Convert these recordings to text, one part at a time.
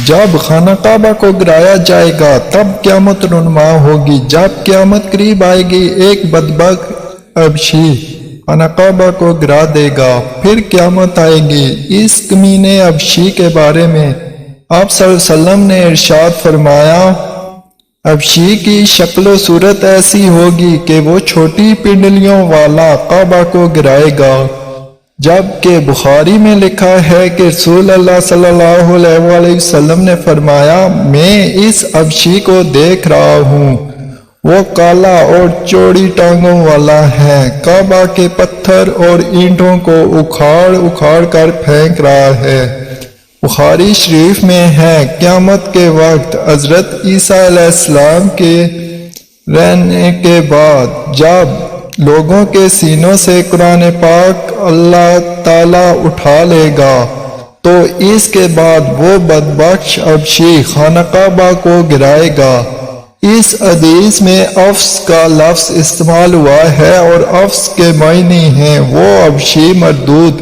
جب خانہ کعبہ کو گرایا جائے گا تب قیامت رونما ہوگی۔ جب قیامت قریب آئے گی ایک بدبخت حبشی خانہ کعبہ کو گرا دے گا، پھر قیامت آئے گی۔ اس کمینے حبشی کے بارے میں آپ صلی اللہ علیہ وسلم نے ارشاد فرمایا، حبشی کی شکل و صورت ایسی ہوگی کہ وہ چھوٹی پنڈلیوں والا کعبہ کو گرائے گا، جبکہ بخاری میں لکھا ہے کہ رسول اللہ صلی اللہ علیہ وسلم نے فرمایا، میں اس حبشی کو دیکھ رہا ہوں، وہ کالا اور چوڑی ٹانگوں والا ہے، کعبہ کے پتھر اور اینٹوں کو اکھاڑ اکھاڑ کر پھینک رہا ہے۔ بخاری شریف میں ہے، قیامت کے وقت حضرت عیسیٰ علیہ السلام کے رہنے کے بعد جب لوگوں کے سینوں سے قرآن پاک اللہ تعالیٰ اٹھا لے گا تو اس کے بعد وہ بدبخت حبشی خانہ کعبہ کو گرائے گا۔ اس حدیث میں افس کا لفظ استعمال ہوا ہے اور افس کے معنی ہیں وہ حبشی مردود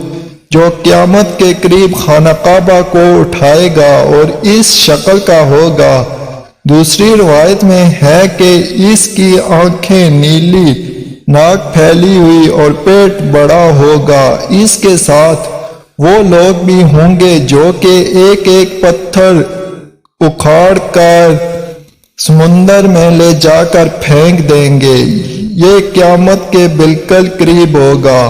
جو قیامت کے قریب خانہ کعبہ کو اٹھائے گا اور اس شکل کا ہوگا۔ دوسری روایت میں ہے کہ اس کی آنکھیں نیلی، ناک پھیلی ہوئی اور پیٹ بڑا ہوگا۔ اس کے ساتھ وہ لوگ بھی ہوں گے جو کہ ایک ایک پتھر اکھاڑ کر سمندر میں لے جا کر پھینک دیں گے۔ یہ قیامت کے بالکل قریب ہوگا۔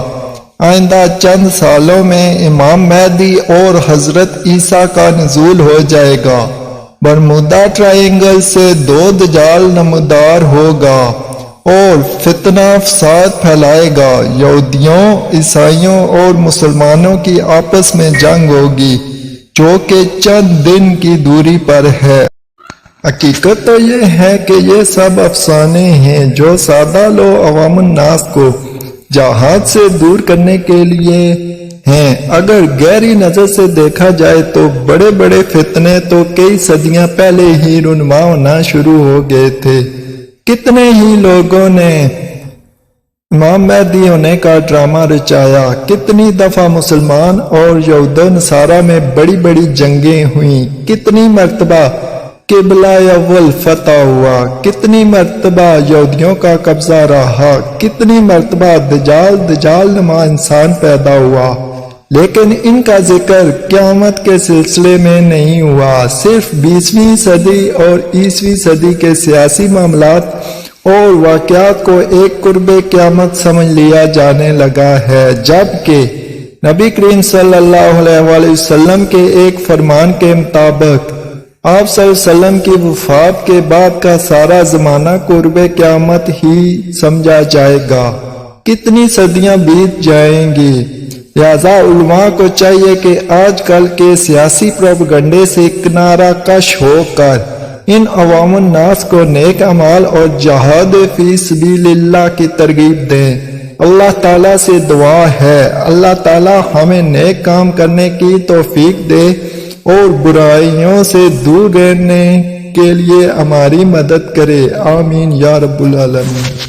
آئندہ چند سالوں میں امام مہدی اور حضرت عیسیٰ کا نزول ہو جائے گا۔ برمودا ٹرائنگل سے دو دجال نمودار ہوگا اور فتنہ فساد پھیلائے گا۔ یہودیوں، عیسائیوں اور مسلمانوں کی آپس میں جنگ ہوگی جو کہ چند دن کی دوری پر ہے۔ حقیقت تو یہ ہے کہ یہ سب افسانے ہیں جو سادہ لو عوام الناس کو جہاد سے دور کرنے کے لیے ہیں۔ اگر گہری نظر سے دیکھا جائے تو بڑے بڑے فتنے تو کئی صدیاں پہلے ہی رونما ہونا شروع ہو گئے تھے۔ کتنے ہی لوگوں نے امام مہدی ہونے کا ڈرامہ رچایا، کتنی دفعہ مسلمان اور یہود و نصارہ میں بڑی بڑی جنگیں ہوئیں، کتنی مرتبہ قبلہ اول فتح ہوا، کتنی مرتبہ یہودیوں کا قبضہ رہا، کتنی مرتبہ دجال نما انسان پیدا ہوا، لیکن ان کا ذکر قیامت کے سلسلے میں نہیں ہوا۔ صرف 20ویں صدی اور 21ویں صدی کے سیاسی معاملات اور واقعات کو ایک قرب قیامت سمجھ لیا جانے لگا ہے، جبکہ نبی کریم صلی اللہ علیہ وسلم کے ایک فرمان کے مطابق آپ صلی اللہ علیہ وسلم کی وفات کے بعد کا سارا زمانہ قرب قیامت ہی سمجھا جائے گا۔ کتنی صدیاں بیت جائیں گی۔ لہذا علماء کو چاہیے کہ آج کل کے سیاسی پروپیگنڈے سے کنارہ کش ہو کر ان عوام الناس کو نیک اعمال اور جہاد فی سبیل اللہ کی ترغیب دیں۔ اللہ تعالیٰ سے دعا ہے اللہ تعالیٰ ہمیں نیک کام کرنے کی توفیق دے اور برائیوں سے دور رہنے کے لیے ہماری مدد کرے۔ آمین یا رب العالمین۔